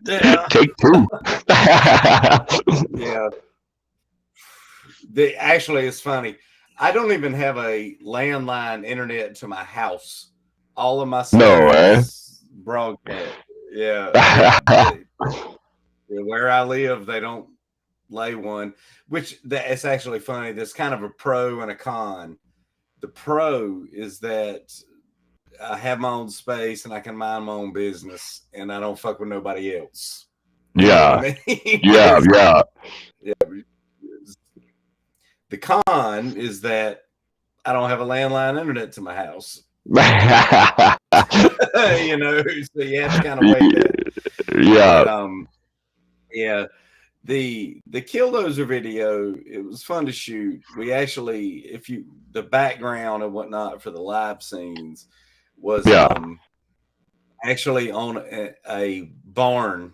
Yeah. Take two. Yeah. Actually, it's funny. I don't even have a landline internet to my house. All of my No stuff way. is broadcast. Yeah, where I live, they don't lay one. Which it's actually funny. There's kind of a pro and a con. The pro is that I have my own space and I can mind my own business, and I don't fuck with nobody else. You know what I Yeah, mean? yeah, yeah. Yeah. The con is that I don't have a landline internet to my house. You know, so you have to kind of weigh that. Yeah, But yeah, the Killdozer video, it was fun to shoot. We actually, if you the background and whatnot for the live scenes was yeah. actually on a barn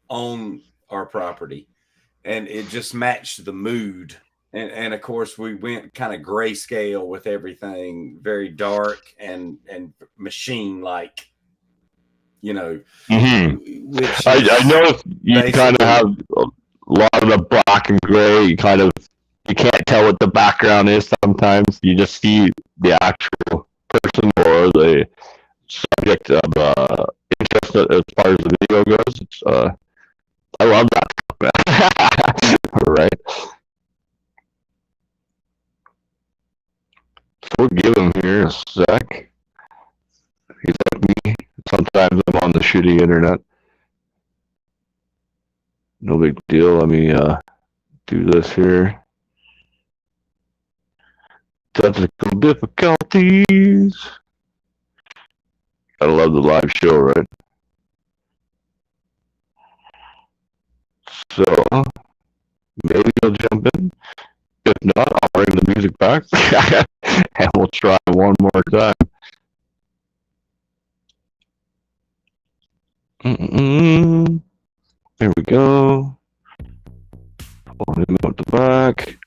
on our property, and it just matched the mood. And of course, we went kind of grayscale with everything, very dark and machine like, you know, Hmm. which I is noticed you kind of basically have a lot of the black and gray. You can't tell what the background is sometimes. You just see the actual person or the subject of interest as far as the video goes. I love that stuff, man. Right. So we'll give him here a sec. He's like me. Sometimes I'm on the shitty internet. No big deal. Let me do this here. Technical difficulties. Gotta love the live show, right? So maybe he'll jump in. If not, I'll bring the music back and we'll try one more time. There we go. Pull him out the back.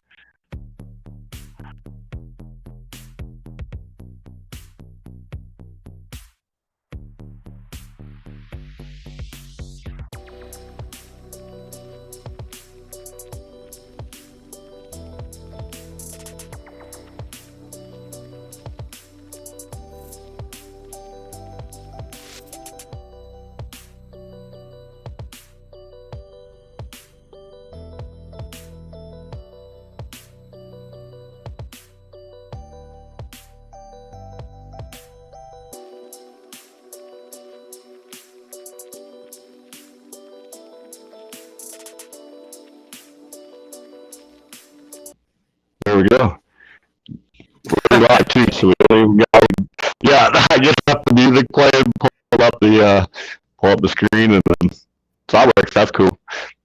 There we go. We're live too, so we don't even got. Yeah, I just left the music playing, pull up the screen, and then so that works. That's cool.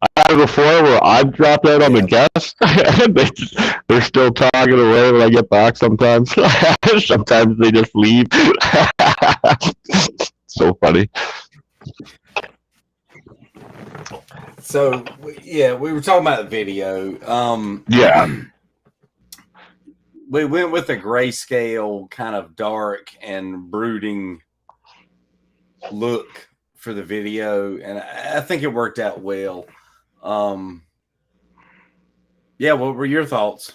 I had it before where I've dropped out on the yeah. guest, and they're still talking away when I get back. Sometimes, sometimes they just leave. So funny. So yeah, we were talking about the video. Yeah, We went with a grayscale, kind of dark and brooding look for the video, and I think it worked out well. Yeah, what were your thoughts?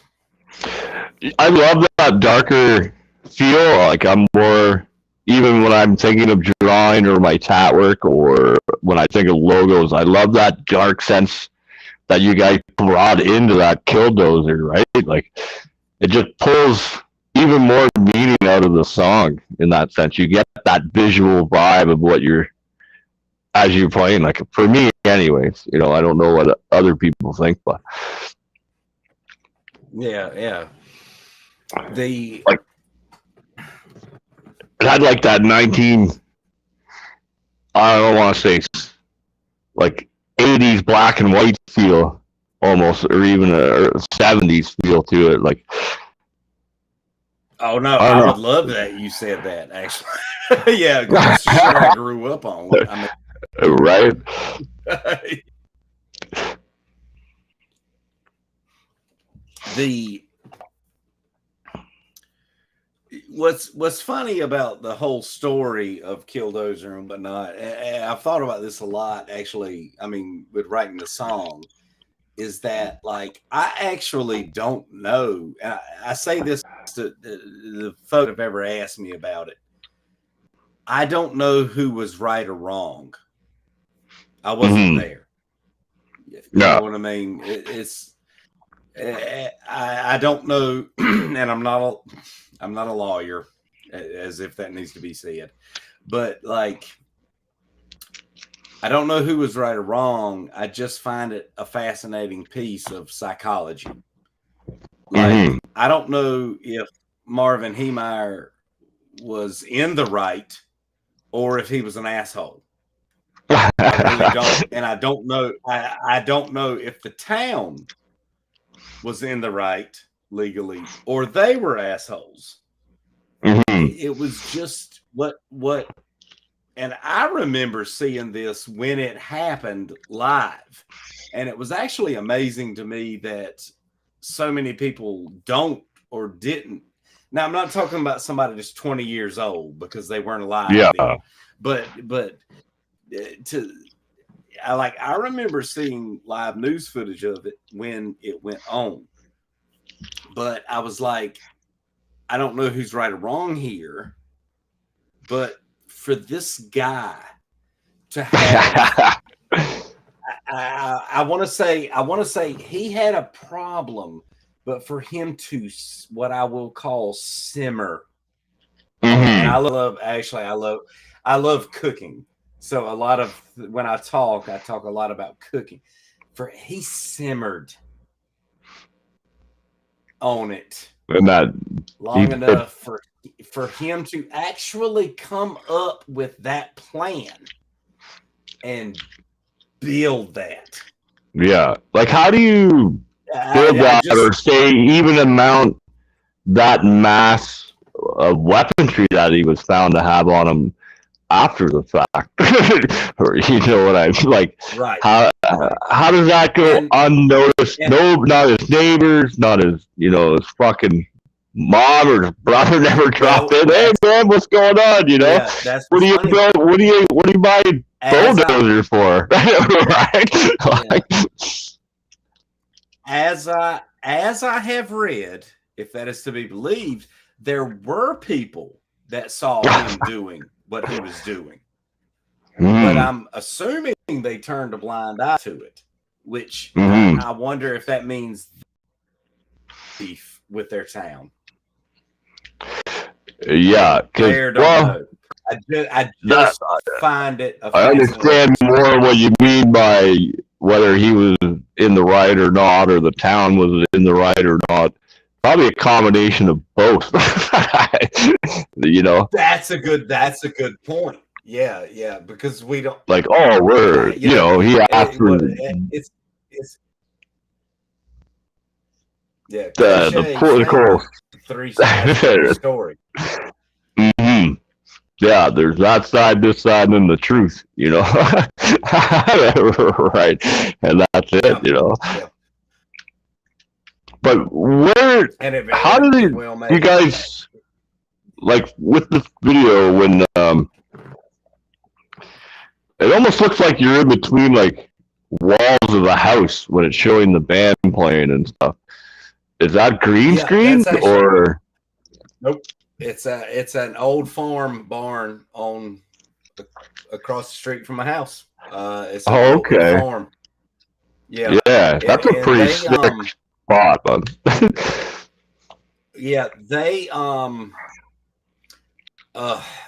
I love that darker feel. Like I'm more, even when I'm thinking of drawing or my tat work or when I think of logos, I love that dark sense that you guys brought into that Killdozer, right? Like it just pulls even more meaning out of the song in that sense. You get that visual vibe of what you're as you're playing. Like for me, anyways, I don't know what other people think, but Yeah. The like it had like that 19. I don't want to say like 80s black and white feel almost, or even a 70s feel to it. Like oh no, I I would don't love that you said that actually. Yeah, because that's the shit I grew up on. I know, right? mean, the what's funny about the whole story of Killdozer and whatnot, and I've thought about this a lot actually. I mean, with writing the song, is that like I actually don't know. And I say this to the folks that have ever asked me about it. I don't know who was right or wrong. I wasn't there. You know what I mean? It's I don't know, and I'm not a lawyer, as if that needs to be said, but like I don't know who was right or wrong. I just find it a fascinating piece of psychology. Like I don't know if Marvin Heemeyer was in the right or if he was an asshole. I really don't, and I don't know. I don't know if the town was in the right legally or they were assholes. It was just what, and I remember seeing this when it happened live, and it was actually amazing to me that so many people don't or didn't. Now I'm not talking about somebody that's 20 years old because they weren't alive then, but I remember seeing live news footage of it when it went on, but I was like, I don't know who's right or wrong here, but for this guy to have, I want to say he had a problem, but for him to what I will call simmer, and I love cooking. So a lot of when I talk a lot about cooking. He simmered on it and that long enough for him to actually come up with that plan and build that. Yeah, like how do you build that or say even amount that mass of weaponry that he was found to have on him after the fact? Or you know what I'm like? Right. How does that go unnoticed? No, not his neighbors, not his his fucking mom or his brother never dropped in. Hey man, what's going on? You know, yeah, what do you build? What do you buy bulldozers for? Right? As I have read, if that is to be believed, there were people that saw him doing what he was doing. But I'm assuming they turned a blind eye to it, which I wonder if that means beef with their town. Yeah, because I just find it. I understand more what you mean by whether he was in the right or not, or the town was in the right or not. Probably a combination of both. You know, that's a good point. Yeah, because we don't like we're he asked for it's the political 3 story. Yeah, there's that side, this side, and then the truth, right? And that's it, Yeah. But how do you guys, like with the video when, it almost looks like you're in between like walls of the house when it's showing the band playing and stuff. Is that green screen or? Nope. It's an old farm barn on across the street from my house. It's an old farm. Yeah, that's a pretty sick spot, bud. Yeah, they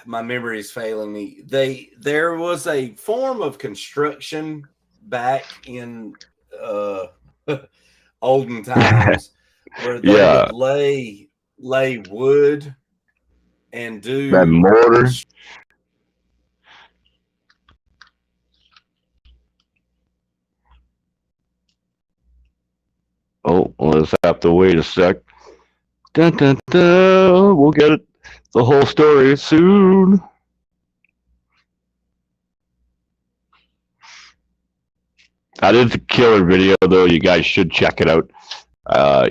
my memory is failing me. There was a form of construction back in olden times where they would lay wood and do that mortar. Oh, let's have to wait a sec. Dun, dun, dun. We'll get it. The whole story soon. That is a killer video, though. You guys should check it out.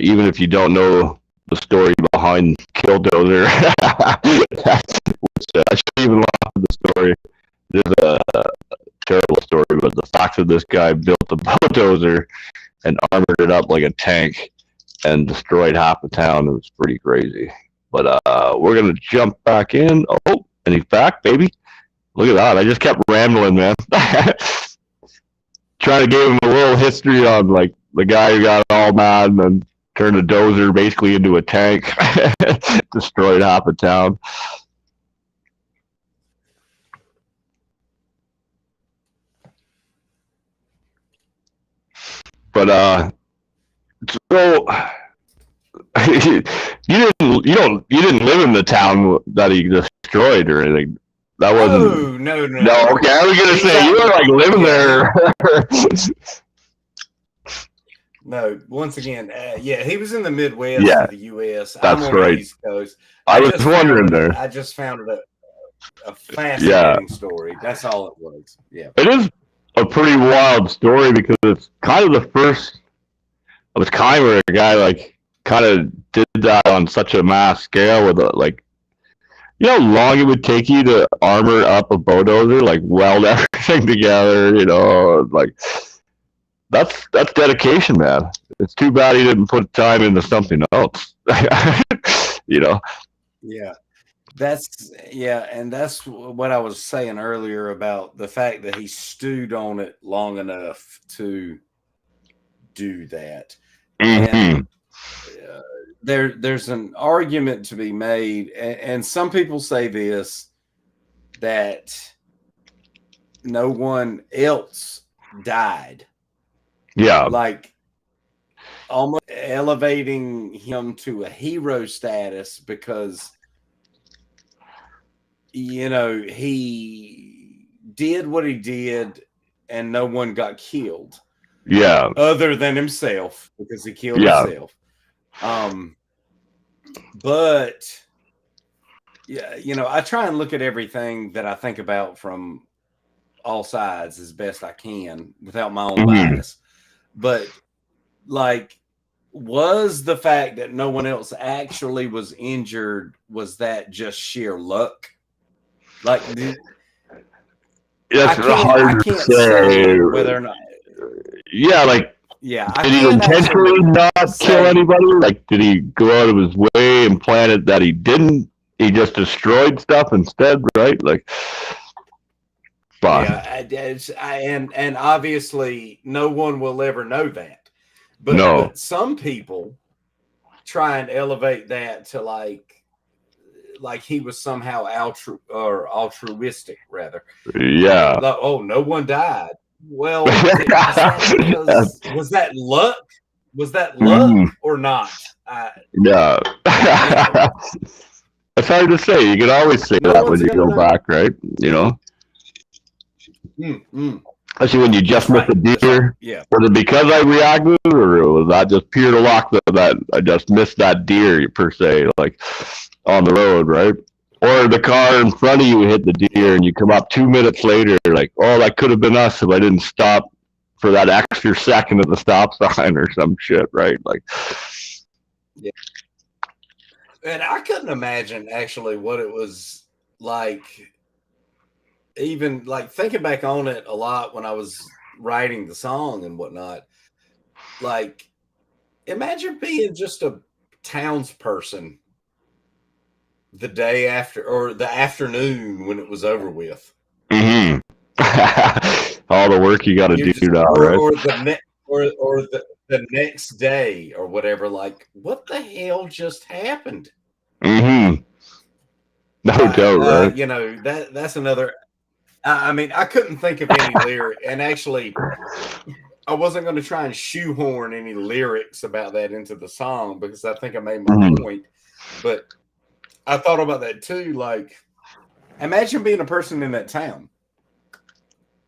Even if you don't know the story behind behind Killdozer. I shouldn't even laugh at the story. There's a terrible story, but the fact that this guy built a bulldozer and armored it up like a tank and destroyed half the town, it was pretty crazy. But we're gonna jump back in. Oh, and he's back, baby. Look at that. I just kept rambling, man. Trying to give him a little history on like the guy who got all mad and then turned a dozer basically into a tank, destroyed half the town. But so you didn't live in the town that he destroyed or anything. That wasn't. No. No, okay. I was gonna say you were like living there. No, once again, yeah, he was in the Midwest of the U.S. That's I'm on right. the East Coast. I was wondering there. I just found it a fascinating story. That's all it was. Yeah, it is a pretty wild story because it's kind of the first of its kind where a guy like kind of did that on such a mass scale with you know how long it would take you to armor up a bulldozer, like weld everything together, like that's dedication, man. It's too bad he didn't put time into something else. Yeah. And that's what I was saying earlier about the fact that he stewed on it long enough to do that. Mm-hmm. And there's an argument to be made, and some people say this, that no one else died. Yeah. Like almost elevating him to a hero status because, he did what he did and no one got killed. Yeah. Other than himself, because he killed himself. But yeah, I try and look at everything that I think about from all sides as best I can without my own bias. But like, was the fact that no one else actually was injured, was that just sheer luck? Like, it's hard to say whether or not. Yeah, like, yeah, did he intentionally not kill anybody? Like, did he go out of his way and plan it that he didn't? He just destroyed stuff instead, right? Like, yeah, and obviously no one will ever know that. But some people try and elevate that to like he was somehow altruistic, rather. Yeah. Like, oh, no one died. Well, was that luck? Was that luck or not? Yeah. It's hard to say. You can always say that when you go back, right? Especially when you just missed a deer. Yeah. Was it because I reacted, or was that just pure luck that I just missed that deer per se, like on the road, right? Or the car in front of you hit the deer and you come up 2 minutes later, like, oh, that could have been us if I didn't stop for that extra second at the stop sign or some shit, right? Like, yeah. And I couldn't imagine actually what it was like, even like thinking back on it a lot when I was writing the song and whatnot. Like, imagine being just a townsperson the day after or the afternoon when it was over with. Mm-hmm. All the work you got to do now, right? Or the next day or whatever. Like, what the hell just happened? Mm-hmm. No doubt, right? That's another. I mean, I couldn't think of any lyric, and actually, I wasn't going to try and shoehorn any lyrics about that into the song because I think I made my point. But I thought about that too. Like, imagine being a person in that town.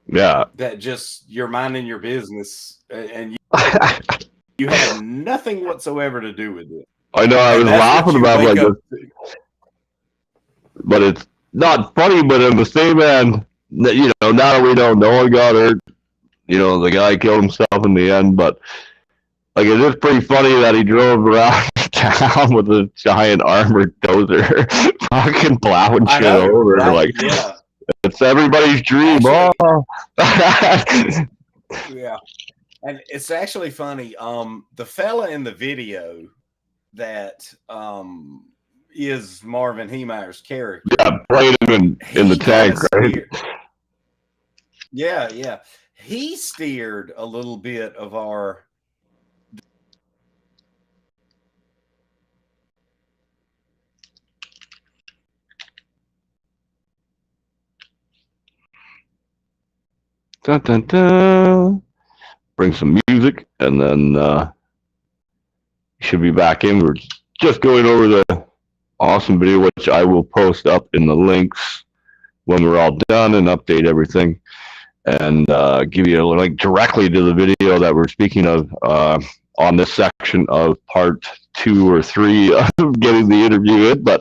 Yeah. That just you're minding your business and you have nothing whatsoever to do with it. I know. I was laughing about like this, but it's not funny. But in the same end, now that we know no one got hurt, the guy killed himself in the end. But Like, it is pretty funny that he drove around town with a giant armored dozer, fucking plowing I shit know, over. right? Like, Yeah. it's everybody's dream. Actually, Oh. yeah. And it's actually funny. The fella in the video that is Marvin Heemeyer's character. Yeah, playing him in the tank, right? Yeah. He steered a little bit of our. Dun, dun, dun. Bring some music, and then should be back in. We're just going over the awesome video, which I will post up in the links when we're all done and update everything, and give you a link directly to the video that we're speaking of on this section of part 2 or 3 of getting the interview in. But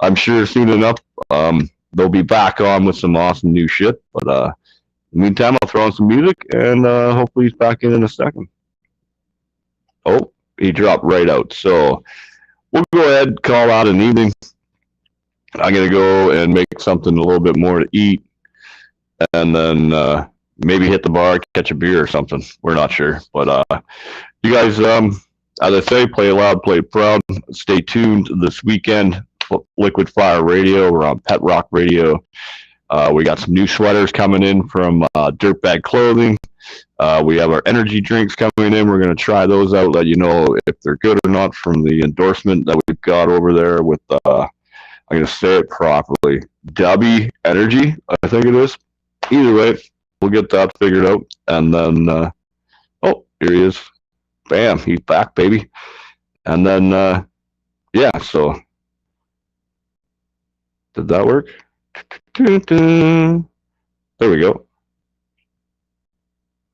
I'm sure soon enough they'll be back on with some awesome new shit. But in the meantime, I'll throw on some music, and hopefully he's back in a second. Oh, he dropped right out. So we'll go ahead and call out an evening. I'm going to go and make something a little bit more to eat, and then maybe hit the bar, catch a beer or something. We're not sure. But you guys, as I say, play loud, play proud. Stay tuned this weekend. Liquid Fire Radio. We're on Pet Rock Radio. We got some new sweaters coming in from Dirtbag Clothing. We have our energy drinks coming in. We're going to try those out, let you know if they're good or not from the endorsement that we've got over there with, I'm going to say it properly, W Energy, I think it is. Either way, we'll get that figured out. And then, oh, here he is. Bam, he's back, baby. And then, yeah, so did that work? There we go.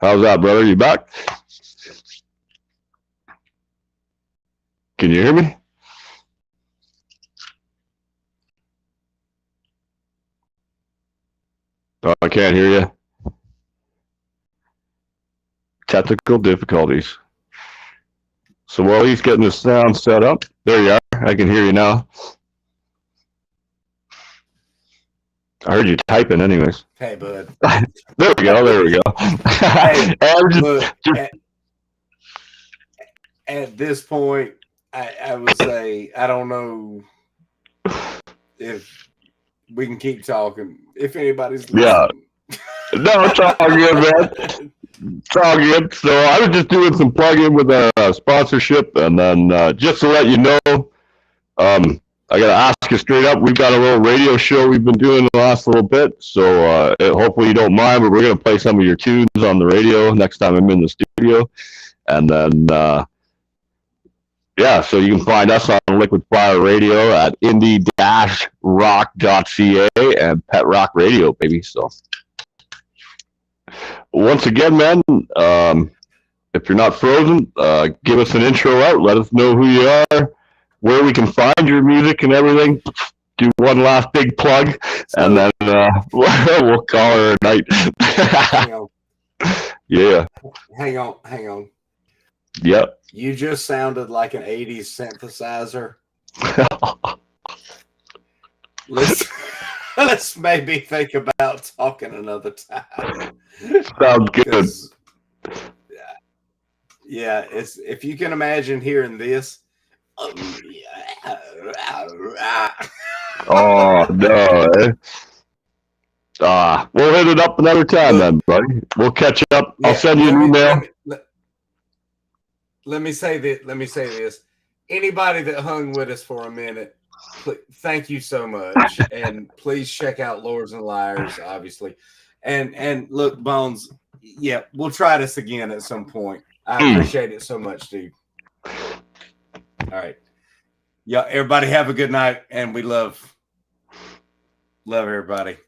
How's that, brother? You back? Can you hear me? Oh, I can't hear you. Technical difficulties. So while he's getting his sound set up, there you are. I can hear you now. I heard you typing anyways. Hey, bud. There we go. There we go. Hey, look, at this point, I would say I don't know if we can keep talking. If anybody's listening. Yeah. No, it's all good, man. It's all good. So I was just doing some plug-in with a sponsorship, and then just to let you know, I got to ask you straight up. We've got a little radio show we've been doing the last little bit, so hopefully you don't mind, but we're going to play some of your tunes on the radio next time I'm in the studio. And then, yeah, so you can find us on Liquid Fire Radio at indie-rock.ca and Pet Rock Radio, baby. So once again, man, if you're not frozen, give us an intro out. Let us know who you are, where we can find your music and everything. Do one last big plug, and then we'll call her a night. Hang on. Yeah. Hang on. Yep. You just sounded like an 80s synthesizer. Let's maybe think about talking another time. Sounds good. Yeah, it's if you can imagine hearing this. Oh no. We'll hit it up another time then, buddy. We'll catch up. I'll send you an email. Let me say this. Anybody that hung with us for a minute, thank you so much. And please check out Lords and Liars, obviously. And look, Bones, yeah, we'll try this again at some point. I appreciate it so much, dude. All right. Yeah, everybody have a good night, and we love everybody.